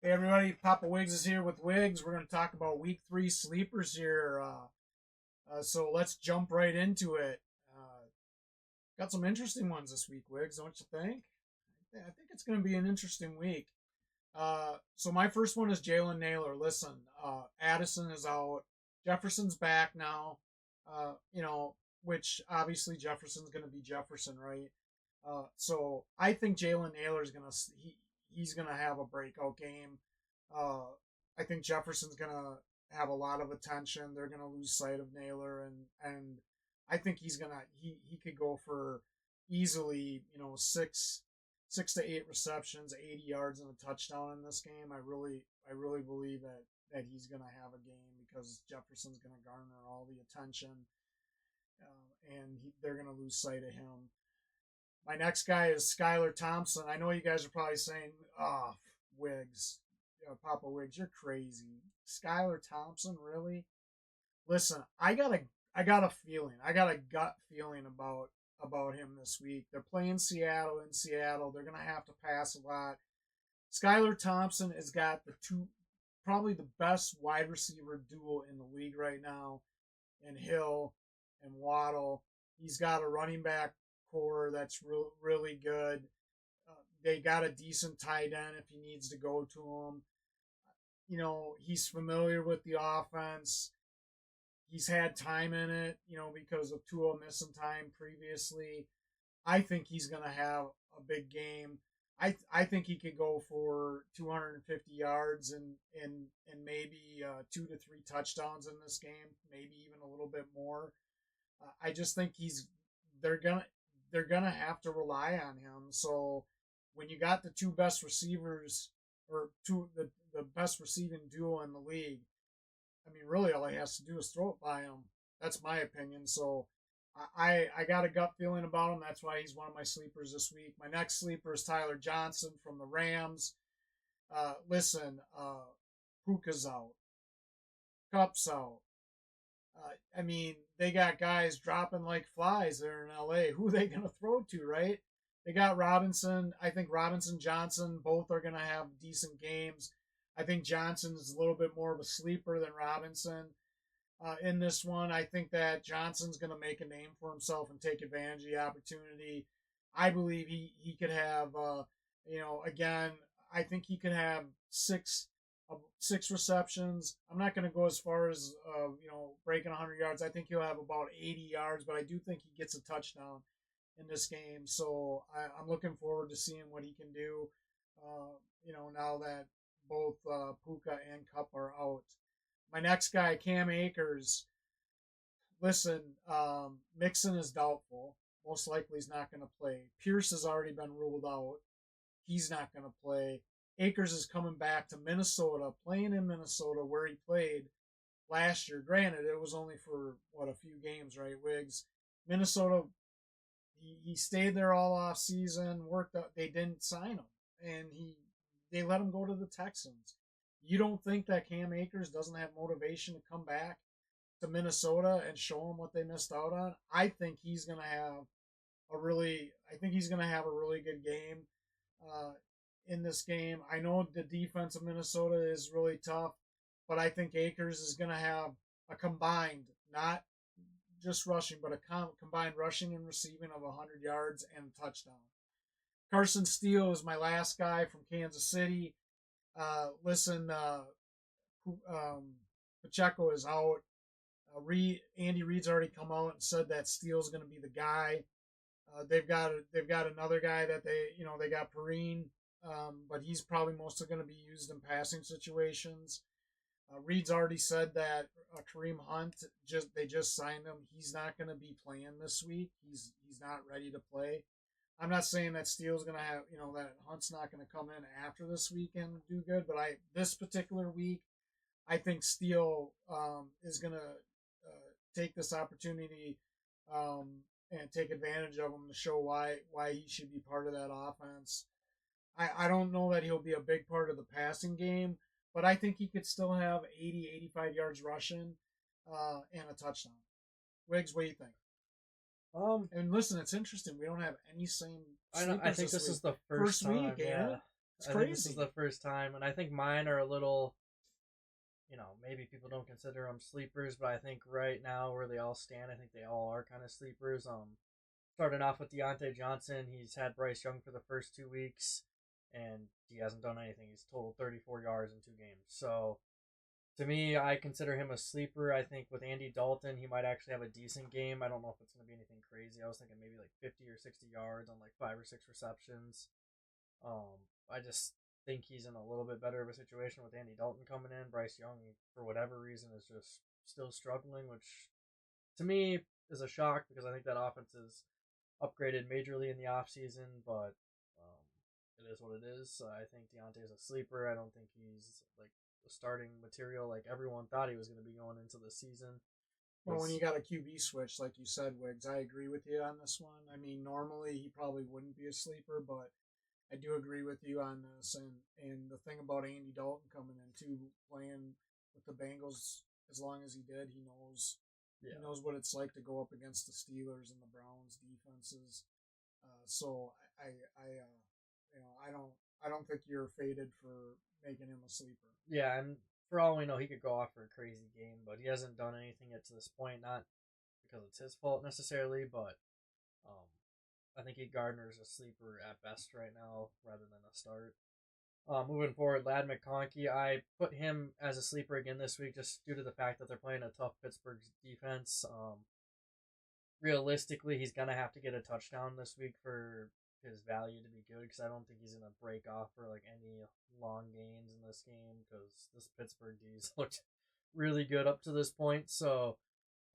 Hey everybody, Papa Wiggs is here with Wiggs. We're going to talk about week 3 sleepers here. So let's jump right into it. Got some interesting ones this week, Wiggs, don't you think? I think it's going to be an interesting week. So my first one is Jalen Naylor. Listen, Addison is out. Jefferson's back now. Which obviously Jefferson's going to be Jefferson, right? So I think Jalen Naylor's going to he's going to have a breakout game. Uh, I think Jefferson's going to have a lot of attention. They're going to lose sight of Naylor, and I think he could go for easily six to eight receptions, 80 yards, and a touchdown in this game. I really believe that he's going to have a game because Jefferson's going to garner all the attention, and they're going to lose sight of him. My next guy is Skylar Thompson. I know you guys are probably saying, "Oh, Wiggs, Papa Wiggs, you're crazy." Skylar Thompson, really? Listen, I got a feeling. I got a gut feeling about him this week. They're playing Seattle in Seattle. They're gonna have to pass a lot. Skylar Thompson has got probably the best wide receiver duo in the league right now, in Hill and Waddle. He's got a running back core that's really good. They got a decent tight end if he needs to go to him. He's familiar with the offense. He's had time in it, because of Tua missing time previously. I think he's going to have a big game. I think he could go for 250 yards and maybe 2 to 3 touchdowns in this game, maybe even a little bit more. I just think they're gonna they're gonna have to rely on him. So when you got the two best receivers or the best receiving duo in the league, I mean, really all he has to do is throw it by him. That's my opinion. So I got a gut feeling about him. That's why he's one of my sleepers this week. My next sleeper is Tyler Johnson from the Rams. Listen, Puka's out, Cup's out. I mean, they got guys dropping like flies there in LA. Who are they going to throw to, right? They got Robinson. I think Robinson, Johnson, both are going to have decent games. I think Johnson is a little bit more of a sleeper than Robinson. In this one, I think that Johnson's going to make a name for himself and take advantage of the opportunity. I believe he could have, again, I think he could have six receptions. I'm not going to go as far as breaking 100 yards. I think he'll have about 80 yards, but I do think he gets a touchdown in this game. So I'm looking forward to seeing what he can do. Now that both Puka and Cup are out. My next guy, Cam Akers. Listen, Mixon is doubtful. Most likely he's not going to play. Pierce has already been ruled out. He's not going to play. Akers is coming back to Minnesota, playing in Minnesota where he played last year. Granted, it was only for a few games, right, Wiggs? Minnesota, he stayed there all off season, worked out. They didn't sign him, and they let him go to the Texans. You don't think that Cam Akers doesn't have motivation to come back to Minnesota and show them what they missed out on? I think he's going to have a really good game uh, in this game. I know the defense of Minnesota is really tough, but I think Akers is going to have a combined, not just rushing, but a combined rushing and receiving of 100 yards and a touchdown. Carson Steele is my last guy from Kansas City. Listen, Pacheco is out. Andy Reid's already come out and said that Steele's going to be the guy. They've got another guy that they got Perrine, but he's probably mostly going to be used in passing situations. Reid's already said that Kareem Hunt they just signed him. He's not going to be playing this week. He's not ready to play. I'm not saying that Steele's going to have that Hunt's not going to come in after this weekend and do good, but this particular week, I think Steele is going to take this opportunity and take advantage of him to show why he should be part of that offense. I don't know that he'll be a big part of the passing game, but I think he could still have 80, 85 yards rushing and a touchdown. Wiggs, what do you think? Um, And listen, it's interesting. We don't have any same I know. I sleepers think this this week. is the First first week, time. ain't Yeah, it? It's I think this is crazy. the first time, and I think mine are a little, maybe people don't consider them sleepers, but I think right now where they all stand, I think they all are kind of sleepers. Starting off with Deontay Johnson, he's had Bryce Young for the first 2 weeks, and he hasn't done anything. He's totaled 34 yards in 2 games. So to me, I consider him a sleeper. I think with Andy Dalton, he might actually have a decent game. I don't know if it's going to be anything crazy. I was thinking maybe like 50 or 60 yards on like 5 or 6 receptions. I just think he's in a little bit better of a situation with Andy Dalton coming in. Bryce Young, for whatever reason, is just still struggling, which to me is a shock because I think that offense is upgraded majorly in the offseason, but it is what it is. I think Deontay's a sleeper. I don't think he's like a starting material like everyone thought he was going to be going into the season. Well, when you got a QB switch, like you said, Wiggs, I agree with you on this one. I mean, normally he probably wouldn't be a sleeper, but I do agree with you on this. And the thing about Andy Dalton coming in too, playing with the Bengals as long as he did, Yeah, he knows what it's like to go up against the Steelers and the Browns defenses. So I don't think you're faded for making him a sleeper. yeah, and for all we know, he could go off for a crazy game, but he hasn't done anything yet to this point. Not because it's his fault necessarily, but um, I think he Gardner's a sleeper at best right now rather than a start. Moving forward, Lad McConkey, I put him as a sleeper again this week just due to the fact that they're playing a tough Pittsburgh defense. Realistically, he's going to have to get a touchdown this week for his value to be good because I don't think he's going to break off for like any long gains in this game because this Pittsburgh D's looked really good up to this point. So,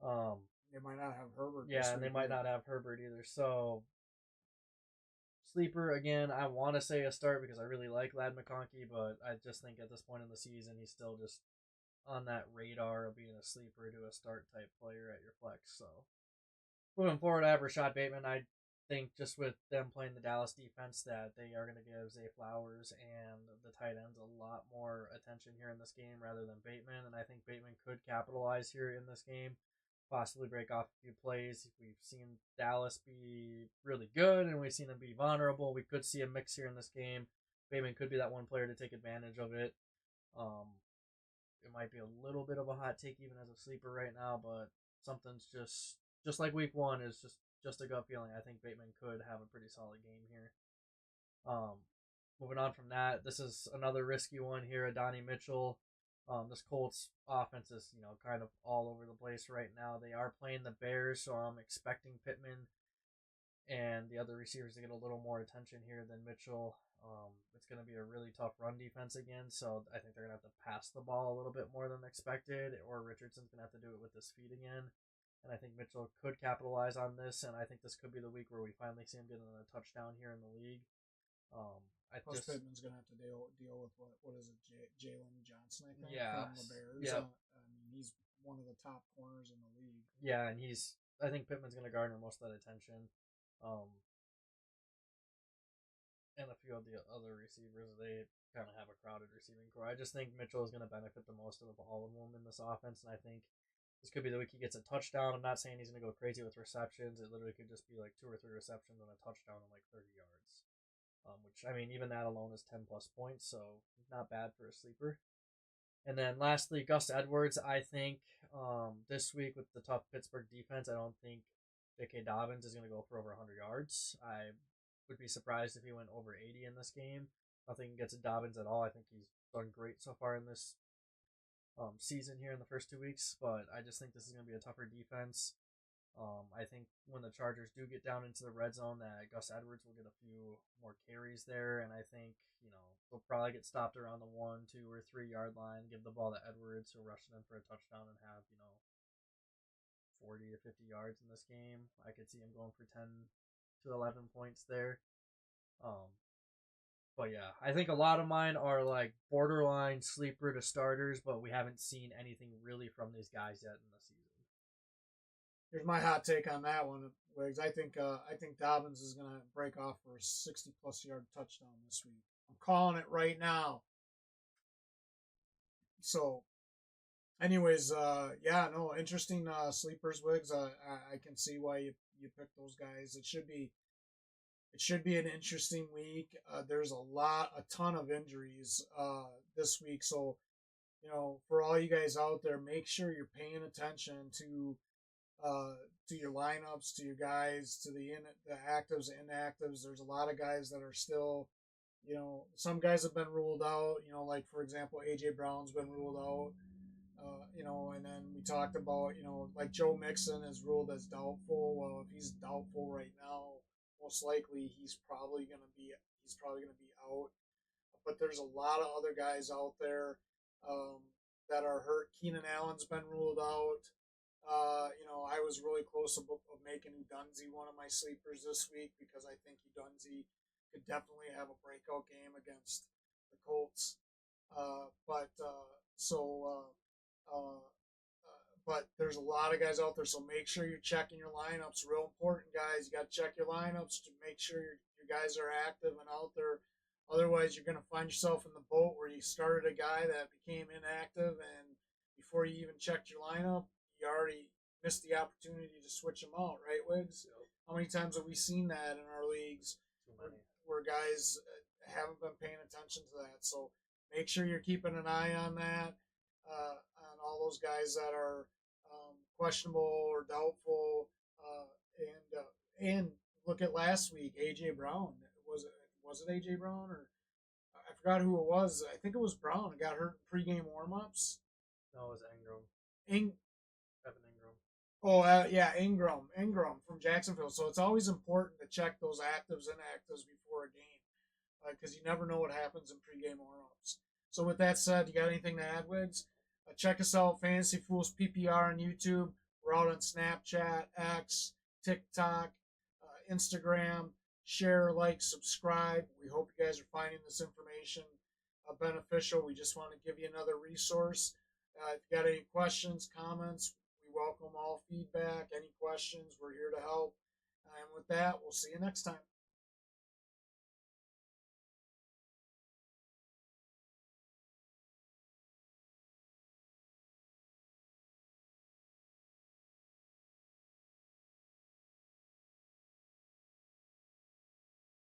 um, They might not have Herbert yeah, this and they week might either. not have Herbert either. So, sleeper again, I want to say a start because I really like Lad McConkey, but I just think at this point in the season he's still just on that radar of being a sleeper to a start type player at your flex. So moving forward, I have Rashad Bateman. I think just with them playing the Dallas defense that they are going to give Zay Flowers and the tight ends a lot more attention here in this game rather than Bateman, and I think Bateman could capitalize here in this game, possibly break off a few plays. We've seen Dallas be really good, and we've seen them be vulnerable. We could see a mix here in this game. Bateman could be that one player to take advantage of it. Um, it might be a little bit of a hot take even as a sleeper right now, but something's just like week one is just a gut feeling. I think Bateman could have a pretty solid game here. Um, moving on from that, this is another risky one here. Adonai Mitchell. This Colts offense is kind of all over the place right now. They are playing the Bears, so I'm expecting Pittman and the other receivers to get a little more attention here than Mitchell. It's going to be a really tough run defense again, so I think they're going to have to pass the ball a little bit more than expected, or Richardson's going to have to do it with his feet again. And I think Mitchell could capitalize on this, and I think this could be the week where we finally see him getting a touchdown here in the league. I Plus, just Pittman's going to have to deal with what is it, Jalen Johnson, I think, yeah, from the Bears. yeah, I mean, he's one of the top corners in the league. yeah, and I think Pittman's going to garner most of that attention. Um, and a few of the other receivers, they kind of have a crowded receiving core. I just think Mitchell is going to benefit the most of all of them in this offense, and I think this could be the week he gets a touchdown. I'm not saying he's going to go crazy with receptions. It literally could just be like 2 or 3 receptions and a touchdown in like 30 yards. Which, I mean, even that alone is 10 plus points, so not bad for a sleeper. And then lastly, Gus Edwards. I think this week with the tough Pittsburgh defense, I don't think J.K. Dobbins is going to go for over 100 yards. I would be surprised if he went over 80 in this game. Nothing against Dobbins at all. I think he's done great so far in this season here in the first 2 weeks, but I just think this is going to be a tougher defense. I think when the Chargers do get down into the red zone, that Gus Edwards will get a few more carries there, and I think they'll probably get stopped around the 1, 2, or 3 yard line. Give the ball to Edwards, who rush them for a touchdown and have 40 to 50 yards in this game. I could see him going for 10 to 11 points there. Um, but yeah, I think a lot of mine are like borderline sleeper to starters, but we haven't seen anything really from these guys yet in the season. Here's my hot take on that one, Wiggs. I think Dobbins is going to break off for a 60-plus yard touchdown this week. I'm calling it right now. So, anyways, yeah, no, interesting sleepers, Wiggs. I can see why you picked those guys. It should be an interesting week. There's a ton of injuries this week. So, for all you guys out there, make sure you're paying attention to your lineups, to your guys, to the actives, inactives. There's a lot of guys that are still, some guys have been ruled out. Like for example, AJ Brown's been ruled out. And then we talked about, like Joe Mixon is ruled as doubtful. Well, if he's doubtful right now, most likely he's probably gonna be out. But there's a lot of other guys out there um, that are hurt. Keenan Allen's been ruled out. I was really close of making Udunzi one of my sleepers this week because I think Udunzi could definitely have a breakout game against the Colts. But so uh, but there's a lot of guys out there, so make sure you're checking your lineups. Real important, guys. You got to check your lineups to make sure your guys are active and out there. Otherwise, you're going to find yourself in the boat where you started a guy that became inactive, and before you even checked your lineup, you already missed the opportunity to switch him out, right, Wiggs? Yep. How many times have we seen that in our leagues where guys haven't been paying attention to that? So make sure you're keeping an eye on that, on all those guys that are questionable or doubtful, and look at last week, AJ Brown. Was it AJ Brown, or I forgot who it was. I think it was Brown. It got hurt in pregame warmups. No, it was Ingram. Evan Ingram. Oh, yeah, Ingram from Jacksonville. So it's always important to check those actives and inactives before a game because you never know what happens in pregame warmups. So with that said, you got anything to add, Wiggs? Check us out, Fantasy Fools PPR on YouTube. We're out on Snapchat, X, TikTok, Instagram. Share, like, subscribe. We hope you guys are finding this information beneficial. We just want to give you another resource. If you got any questions, comments, we welcome all feedback. Any questions, we're here to help. And with that, we'll see you next time.